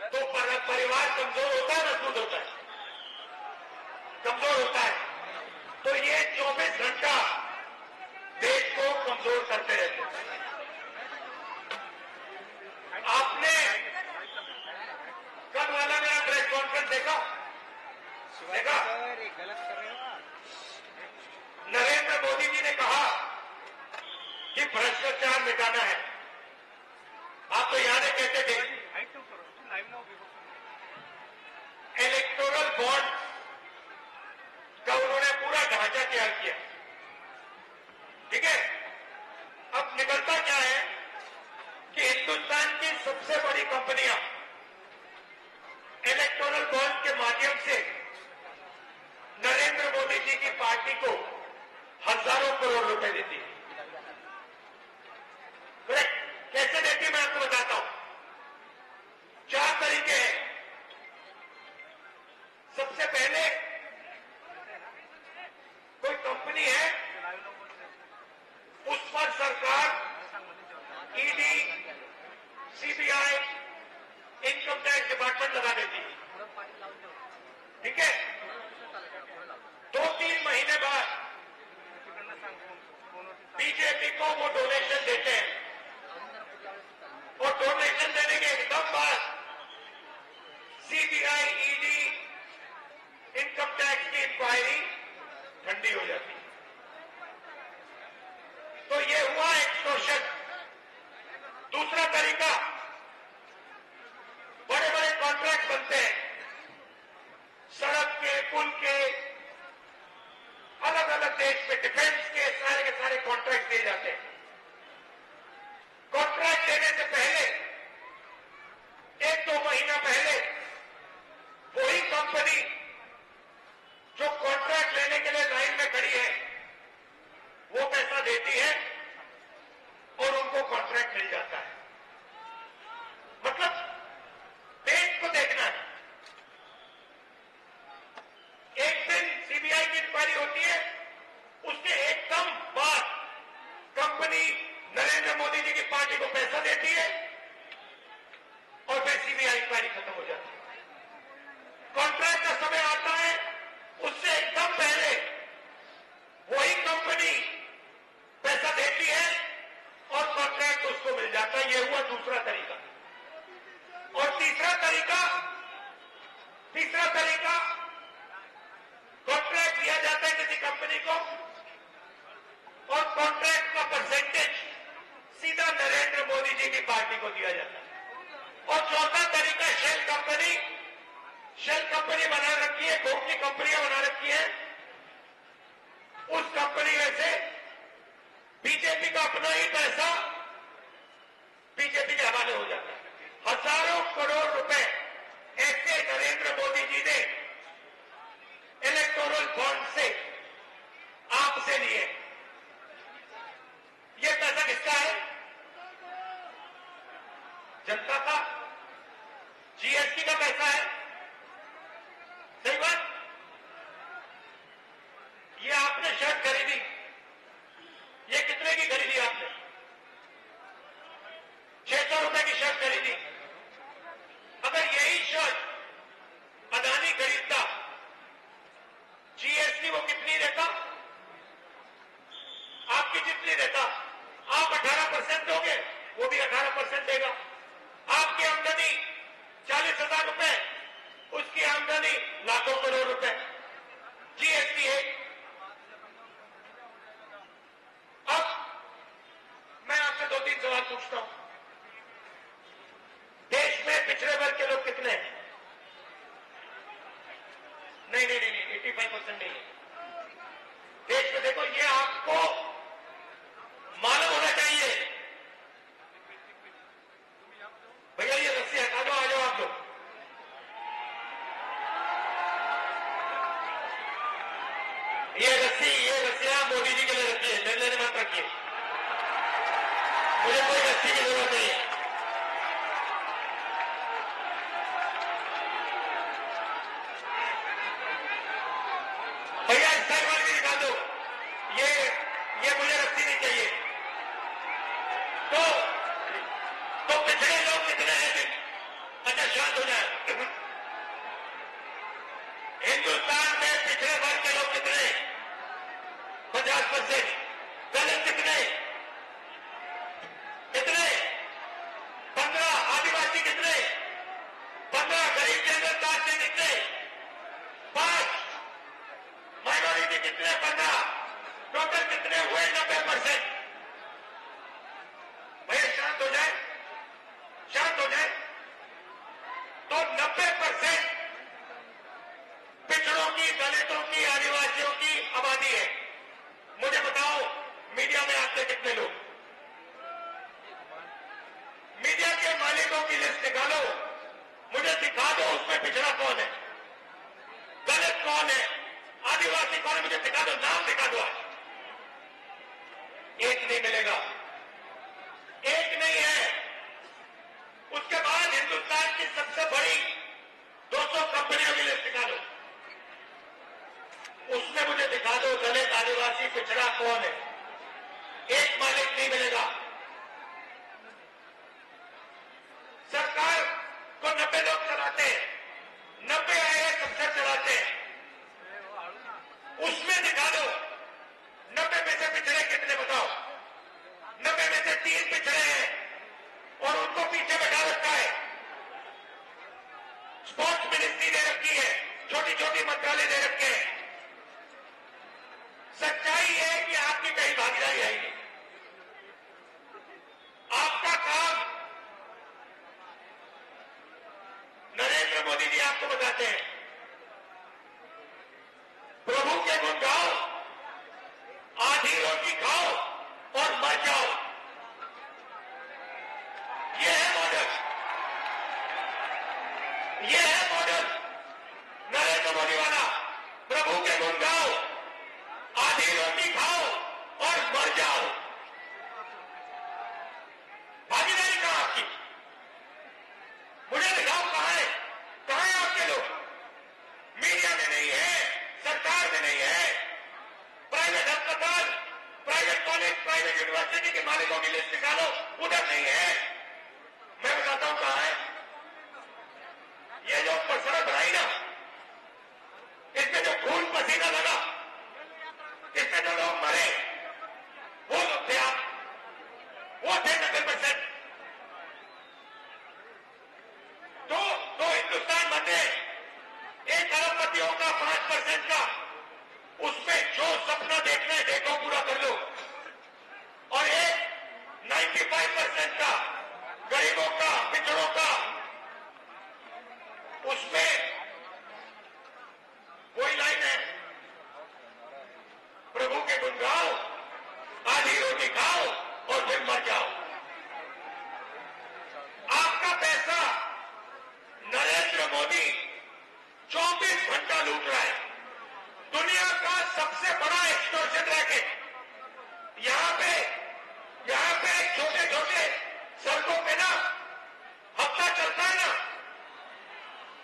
तो परिवार कमजोर होता है, मजबूत होता है? कमजोर होता है। तो ये 24 घंटा देश को कमजोर करते रहते हैं। आपने कल वाला मेरा प्रेस कॉन्फ्रेंस देखा? नरेंद्र मोदी जी ने कहा कि भ्रष्टाचार मिटाना है। आपको याद है कहते थे इलेक्टोरल बॉन्ड का उन्होंने पूरा ढांचा तैयार किया, ठीक है? अब निकलता क्या है कि हिंदुस्तान की सबसे बड़ी कंपनियां इलेक्टोरल बॉन्ड के माध्यम से नरेंद्र मोदी जी की पार्टी को हजारों करोड़ रुपए देती है। कैसे देती मैं आपको बताता हूं। 4 तरीके हैं। सबसे पहले कोई कंपनी है, उस पर सरकार ED, CBI, income tax department लगा देती है, ठीक है? 2-3 महीने बाद बीजेपी को वो डोनेशन देते हैं और डोनेशन देने के एकदम बाद सीबीआई, ईडी, इनकम टैक्स की इंक्वायरी ठंडी हो जाती है। तो ये हुआ एक्सटॉर्शन। दूसरा तरीका, बड़े बड़े कॉन्ट्रैक्ट बनते हैं, सड़क के, पुल के, अलग अलग देश में डिफेंस के सारे कॉन्ट्रैक्ट दिए जाते हैं। कॉन्ट्रैक्ट देने से पहले 1-2 महीना पहले वही कंपनी जो कॉन्ट्रैक्ट लेने के लिए लाइन में खड़ी है वो पैसा देती है और उनको कॉन्ट्रैक्ट मिल जाता है। मतलब देश को देखना है। एक दिन सीबीआई की इंक्वायरी होती है, उसके एकदम बाद कंपनी नरेंद्र मोदी जी की पार्टी को पैसा देती है और फिर सीबीआई इंक्वायरी खत्म हो जाती है। कॉन्ट्रैक्ट का समय आता है, उससे एकदम पहले वही कंपनी पैसा देती है और कॉन्ट्रैक्ट उसको मिल जाता है। यह हुआ दूसरा तरीका। और तीसरा तरीका कॉन्ट्रैक्ट दिया जाता है किसी कंपनी को और कॉन्ट्रैक्ट का परसेंटेज सीधा नरेंद्र मोदी जी की पार्टी को दिया जाता है। और चौथा तरीका, शेल कंपनी बना रखी है, खोखली कंपनियां बना रखी है, उस कंपनी में से बीजेपी का अपना ही पैसा बीजेपी के हवाले हो जाता है। हजारों करोड़ रुपए ऐसे नरेंद्र मोदी जी ने इलेक्टोरल बॉन्ड से आपसे लिए। ये पैसा किसका है? जनता का, जीएसटी का पैसा है। सही बात? ये आपने शर्ट खरीदी, ये कितने की खरीदी आपने? 600 रुपए की शर्ट खरीदी। अगर यही शर्ट अदानी खरीदता, जीएसटी वो कितनी देता? आपकी जितनी देता। आप 18% दोगे, वो भी 18% देगा। आपकी आमदनी 40,000 रुपए, उसकी आमदनी लाखों करोड़ रुपए, जीएसटी है। अब मैं आपसे 2-3 सवाल पूछता हूं। देश में पिछड़े वर्ग के लोग कितने हैं? नहीं, 85% नहीं है। देश में देखो, ये आपको मालूम होना चाहिए। भैया ये रस्सी हटा दो, आ जाओ आप लोग। ये रस्सियां मोदी जी के लिए रखी है, मेरे लिए मत रखिए। मुझे कोई रस्सी की जरूरत नहीं है। भैया इस साइड वाले निकाल दो। ये शांत हो जाए। हिंदुस्तान में पिछड़े वर्ग के लोग कितने? 50%। दलित कितने? कितने? 15। आदिवासी कितने? 15। गरीब जनरल कास्ट के कितने? 5। माइनॉरिटी कितने? 15। टोटल कितने हुए? 90%। भैया शांत हो जाए, शांत हो जाए। तो 90% पिछड़ों की, दलितों की, आदिवासियों की आबादी है। मुझे बताओ, मीडिया में आते कितने लोग? मीडिया के मालिकों की लिस्ट निकालो, मुझे दिखा दो उसमें पिछड़ा कौन है, दलित कौन है, आदिवासी कौन है, मुझे दिखा दो, नाम दिखा दो। आज एक नहीं मिलेगा, एक नहीं है। उसके बाद हिंदुस्तान की सबसे बड़ी 200 कंपनियों की लिस्ट निकालो, उसमें मुझे दिखा दो दलित, आदिवासी, पिछड़ा कौन है। एक मालिक नहीं मिलेगा। सरकार को 90 लोग चलाते हैं, 90 आईएएस अफसर चलाते हैं, उसमें दिखा दो 90 में से पिछड़े कितने बताओ। 90 में से 3 पिछड़े हैं और उनको पीछे बैठा रखा है। स्पोर्ट्स मिनिस्ट्री दे रखी है, छोटी छोटी मंत्रालय दे रखे हैं। सच्चाई है कि आपकी कहीं भागीदारी है ही नहीं। आपका काम, नरेंद्र मोदी जी आपको बताते हैं, प्रभु के गुण गाओ, आधी रोटी खाओ और मर जाओ। यह है मॉडल, यह है मॉडल नरेंद्र मोदी वाला। प्रभु के गुण गाओ, आधी रोटी खाओ और मर जाओ। भागीदारी कहां आपकी? मुझे दिखाओ कहां है, कहां है आपके लोग? मीडिया में नहीं है, सरकार में नहीं है, प्राइवेट अस्पताल, प्राइवेट कॉलेज, प्राइवेट यूनिवर्सिटी के मालिकों की लिस्ट निकालो, उधर नहीं है। मैं बताता हूं कहां है। ये जो सड़क बनाई ना, इसमें जो खून पसीना लगा, इसमें जो लोग मरे, वो लोग थे आप, वो थे 90%। तो हिंदुस्तान बने 1 अरबपतियों का 5% का, उसमें जो सपना देखना है देखो, पूरा कर लो। और एक 95% का गरीबों का, पिछड़ों का, उसमें कोई लाइन है, प्रभु के गुण गाओ, आधी रोटी खाओ और फिर मर जाओ। आपका पैसा नरेंद्र मोदी 24 घंटा लूट रहा है। दुनिया का सबसे बड़ा एक्सटॉर्शन रैकेट। यहां पे छोटे छोटे सड़कों पे ना हफ्ता चलता है ना,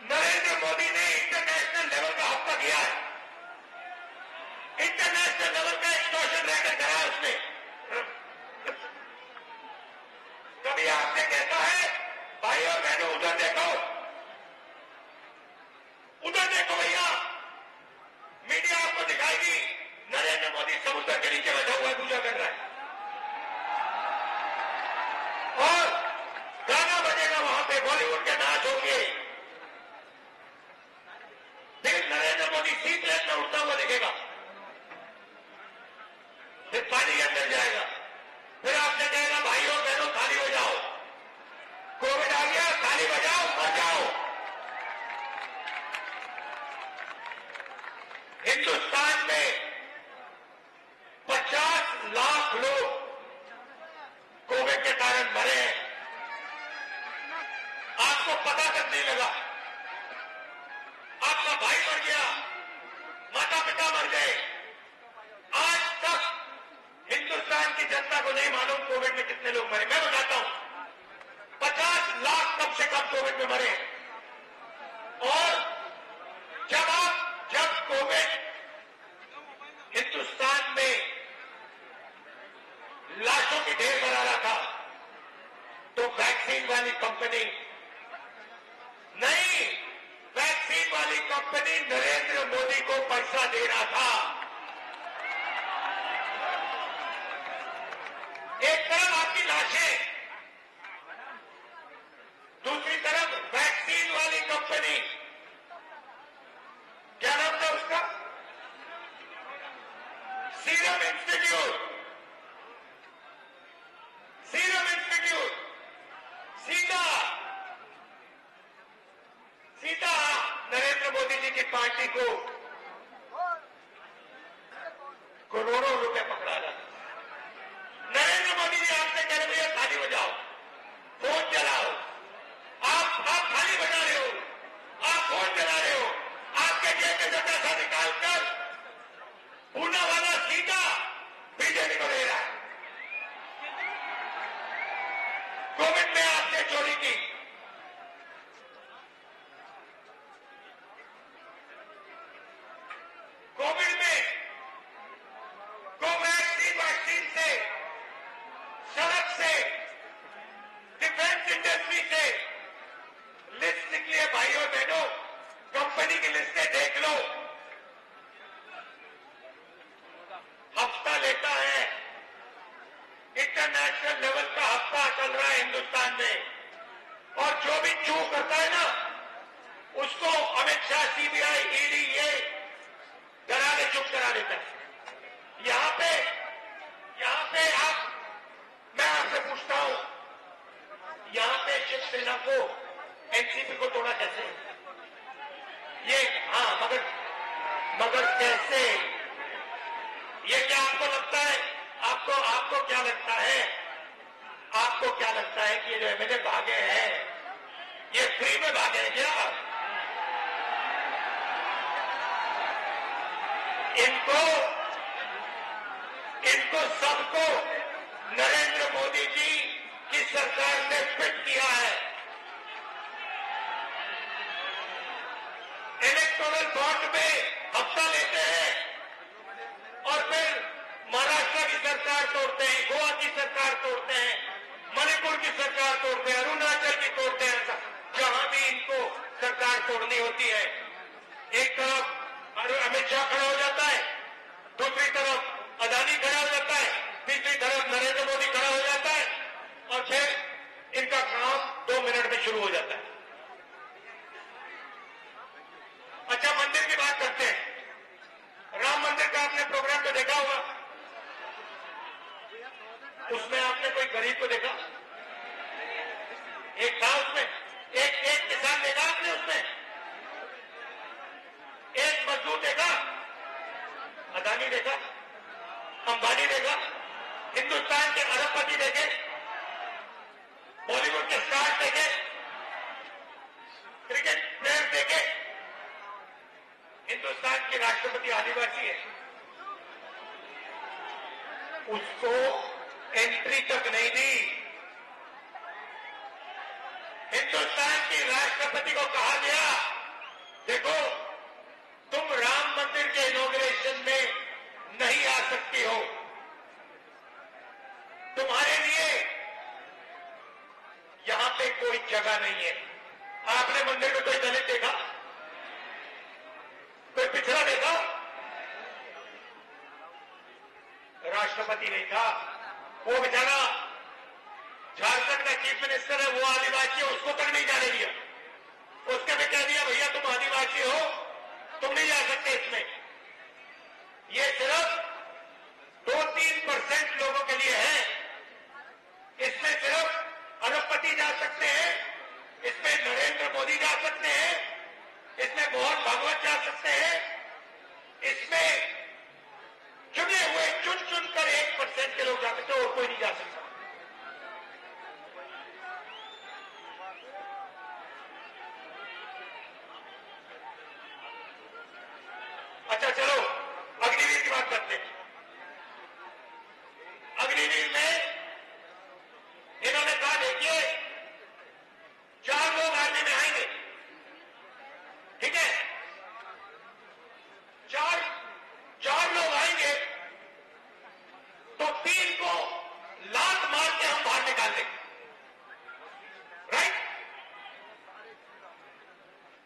नरेंद्र मोदी ने इंटरनेशनल लेवल का हफ्ता किया है। इंटरनेशनल लेवल का एक्सटॉर्शन रैकेट करा है उसने। कभी आपसे कहता है भाई और बहनों उधर देखो, उधर देखो भैया, मीडिया आपको दिखाएगी नरेंद्र मोदी समुद्र के नीचे बैठा हुआ है, पूजा कर रहा है, और गाना बजेगा वहां पे, बॉलीवुड के नाच होंगे। फिर नरेंद्र मोदी सी प्लेन में उड़ता हुआ दिखेगा, फिर पानी के अंदर जाएगा, फिर आपसे कहेगा भाई और बहनों खाली हो जाओ, कोविड आ गया, खाली हो जाओ, मर जाओ। हिंदुस्तान में 50 लाख लोग कोविड के कारण मरे हैं, आपको पता तक नहीं लगा। आपका भाई मर गया, माता पिता मर गए, आज तक हिंदुस्तान की जनता को नहीं मालूम कोविड में कितने लोग मरे। मैं बताता हूं, 50 लाख कम से कम कोविड में मरे। और जब कोविड हिंदुस्तान में लाशों की ढेर बना रहा था, तो वैक्सीन वाली कंपनी कंपनी नरेंद्र मोदी को पैसा दे रहा था। एक तरफ आपकी लाशें, दूसरी तरफ वैक्सीन वाली कंपनी, क्या नाम था उसका, सीरम इंस्टीट्यूट। सीरम इंस्टीट्यूट सीधा नरेंद्र मोदी जी की पार्टी को करोड़ों रुपए पकड़ा रहा। नरेंद्र मोदी जी आपसे कह रहे भैया थाली बजाओ, फोन चलाओ, आप थाली बजा रहे हो, आप फोन चला रहे हो, आपके जेब में से पैसा निकालकर पूना वाला सीधा बीजेपी को दे रहा है। कोविड में आपने चोरी की, कोविड में कोवैक्सीन वैक्सीन से, सड़क से, डिफेंस इंडस्ट्री से लिस्ट निकली है भाइयों बहनों, कंपनी की लिस्टें देख लो। हफ्ता लेता है, इंटरनेशनल लेवल का हफ्ता चल रहा है हिंदुस्तान में, और जो भी चूक करता है ना उसको अमित शाह, सीबीआई, ईडी ये डरा के चुप करा देता है। यहां पे मैं आपसे पूछता हूं, यहां पे शिवसेना को, एनसीपी को तोड़ा कैसे? ये मगर कैसे? ये क्या आपको लगता है, आपको क्या लगता है, आपको क्या लगता है कि ये जो एमएलए भागे हैं ये फ्री में भागे हैं क्या? इनको सबको नरेंद्र मोदी जी की सरकार ने फिट किया है। इलेक्टोरल बॉन्ड में हफ्ता लेते हैं और फिर महाराष्ट्र की सरकार तोड़ते हैं, गोवा की सरकार तोड़ते हैं, मणिपुर की सरकार तोड़ते हैं, अरुणाचल की तोड़ते हैं, जहां भी इनको सरकार तोड़नी होती है। एक तरफ अमित शाह खड़ा हो जाता है, दूसरी तरफ अदानी खड़ा हो जाता है, तीसरी तरफ नरेंद्र मोदी खड़ा हो जाता है, और फिर इनका काम 2 मिनट में शुरू हो जाता है। अच्छा, मंदिर की बात करते हैं। राम मंदिर का आपने प्रोग्राम तो देखा होगा, उसमें आपने कोई गरीब को देखा? एक था उसमें, एक किसान देखा आपने उसमें? एक मजदूर देखा? अदानी देखा? अंबानी देखा? हिंदुस्तान के अरबपति देखे? बॉलीवुड के स्टार देखे? क्रिकेट प्लेयर देखे? हिंदुस्तान के राष्ट्रपति आदिवासी है, उसको एंट्री तक नहीं दी। हिंदुस्तान के राष्ट्रपति को कहा गया, देखो तुम राम मंदिर के इनॉग्रेशन में नहीं आ सकती हो, तुम्हारे लिए यहां पे कोई जगह नहीं है। आपने मंदिर में कोई दलित देखा? कोई पिछड़ा देखा? राष्ट्रपति नहीं था, वो बेचारा झारखंड का चीफ मिनिस्टर है, वो आदिवासी है, उसको तक नहीं जाने दिया। उसके भी कह दिया भैया तुम आदिवासी हो, तुम नहीं जा सकते इसमें। ये सिर्फ 2-3% लोगों के लिए है, इसमें सिर्फ अरबपति जा सकते हैं, इसमें नरेंद्र मोदी जा सकते हैं, इसमें मोहन भागवत जा सकते हैं, इसमें चुने हुए चुन कर 1% के लोग जा सकते हैं, और कोई नहीं जा सकता। अच्छा चलो अग्निवीर की बात करते हैं। अग्निवीर में इन्होंने कहा देखिए 4 लोग आर्मी में आएंगे, ठीक है, 4 लोग आएंगे तो 3 को लात मार के हम बाहर निकाल देंगे, राइट?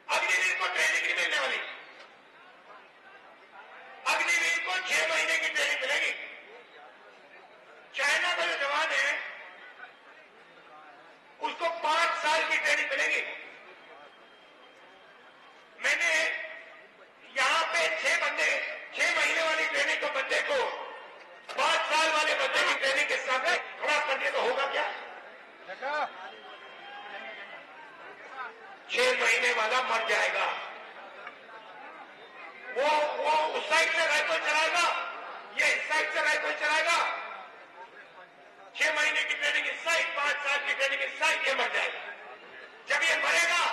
अग्निवीर को ट्रेनिंग नहीं मिलने वाली। अग्निवीर को 6 महीने की ट्रेनिंग मिलेगी। चाइना का जो जवान है उसको 5 साल की ट्रेनिंग मिलेगी। मैंने यहां पे 6 महीने वाली ट्रेनिंग को बंदे को 5 साल वाले बंदे की ट्रेनिंग के सामने खड़ा कर दिया तो होगा क्या? 6 महीने वाला मर जाएगा। वो उस साइड से राइफल चलाएगा, ये इस साइड से राइफल चलाएगा। 6 महीने की ट्रेनिंग इस साइड, 5 साल की ट्रेनिंग इस साइड, ये मर जाएगा। जब ये मरेगा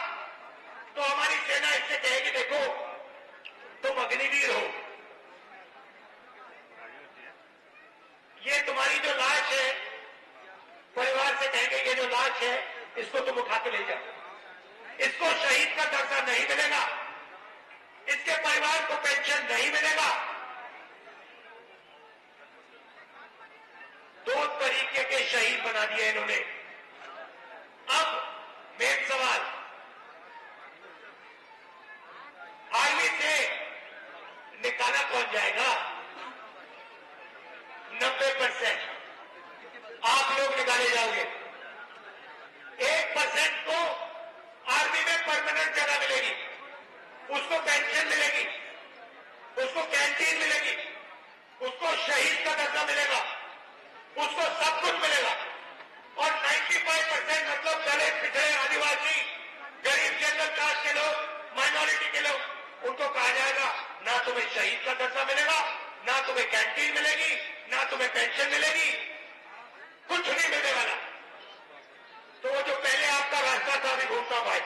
तो हमारी सेना इससे कहेगी देखो तुम अग्निवीर हो, ये तुम्हारी जो लाश है, परिवार से कहेंगे ये जो लाश है इसको तुम उठा के ले जाओ। इसको शहीद का दर्जा नहीं मिलेगा, इसके परिवार को पेंशन नहीं मिलेगा। 2 तरीके के शहीद बना दिए इन्होंने। अब मेन सवाल, आर्मी से निकाला कौन जाएगा? 90% आप लोग निकाले जाओगे। 1% को आर्मी में परमानेंट जगह मिलेगी, उसको पेंशन मिलेगी, उसको कैंटीन मिलेगी, उसको शहीद का दर्जा मिलेगा, उसको सब कुछ मिलेगा। और 95% मतलब दलित, पिछड़े, आदिवासी, गरीब, जनरल कास्ट के लोग, माइनॉरिटी के लोग, उनको कहा जाएगा ना तुम्हें शहीद का दर्जा मिलेगा, ना तुम्हें कैंटीन मिलेगी, ना तुम्हें पेंशन मिलेगी, कुछ नहीं मिलने वाला। तो वो जो पहले आपका रास्ता था, अभी घूमता भाई,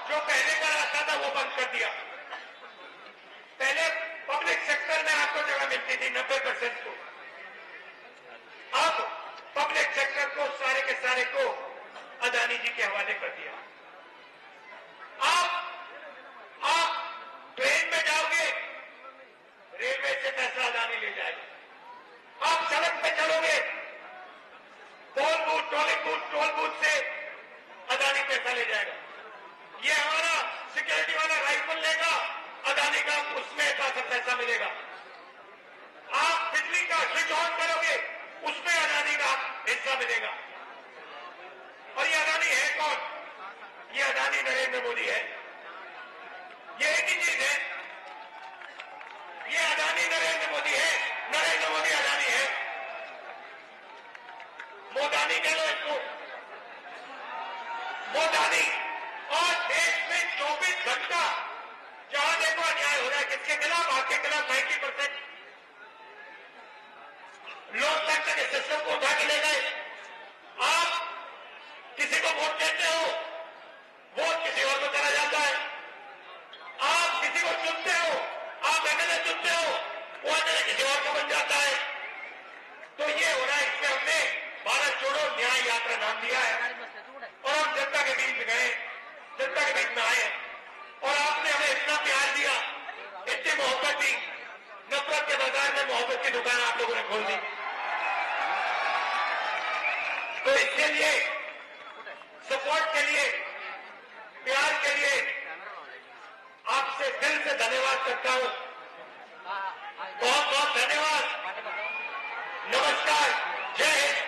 जो पहले का रास्ता था वो बंद कर दिया। पहले पब्लिक सेक्टर में आपको जगह मिलती थी 90% को, अब पब्लिक सेक्टर को सारे के सारे को अदानी जी के हवाले कर दिया। आप ट्रेन में जाओगे, रेलवे से पैसा अदानी ले जाएगा। आप सड़क पे चलोगे, टोल बूथ से अदानी पैसा ले जाएगा। ये हमारा सिक्योरिटी वाला राइफल लेगा, अदानी का उसमें पैसा मिलेगा। आप बिजली का स्विच ऑन करोगे, उसमें अदानी का हिस्सा मिलेगा। और ये अदानी है कौन? ये अदानी नरेंद्र मोदी है। ये एक ही चीज है, ये अदानी नरेंद्र मोदी है, नरेंद्र मोदी अदानी है। मोदानी कह लो इसको, मोदानी। और देश में 24 घंटा जहां देखो अन्याय हो रहा है, किसके खिलाफ? आपके खिलाफ 90%। लोकतंत्र के सिस्टम को उठा के ले गए। आप किसी को वोट देते हो, वोट किसी और को चला जाता है। आप किसी को चुनते हो, आप एमएलए चुनते हो, वो एमएलए किसी और का बन जाता है। तो ये हो रहा है। इसमें हमने भारत छोड़ो न्याय यात्रा नाम दिया है और हम जनता के बीच गए, जनता के बीच में आए और आपने हमें इतना प्यार दिया, इतनी मोहब्बत दी। नफरत के बाजार में मोहब्बत की दुकान आप लोगों ने खोल दी। तो इसके लिए, सपोर्ट के लिए, प्यार के लिए आपसे दिल से धन्यवाद करता हूं। बहुत बहुत धन्यवाद। नमस्कार, जय हिंद।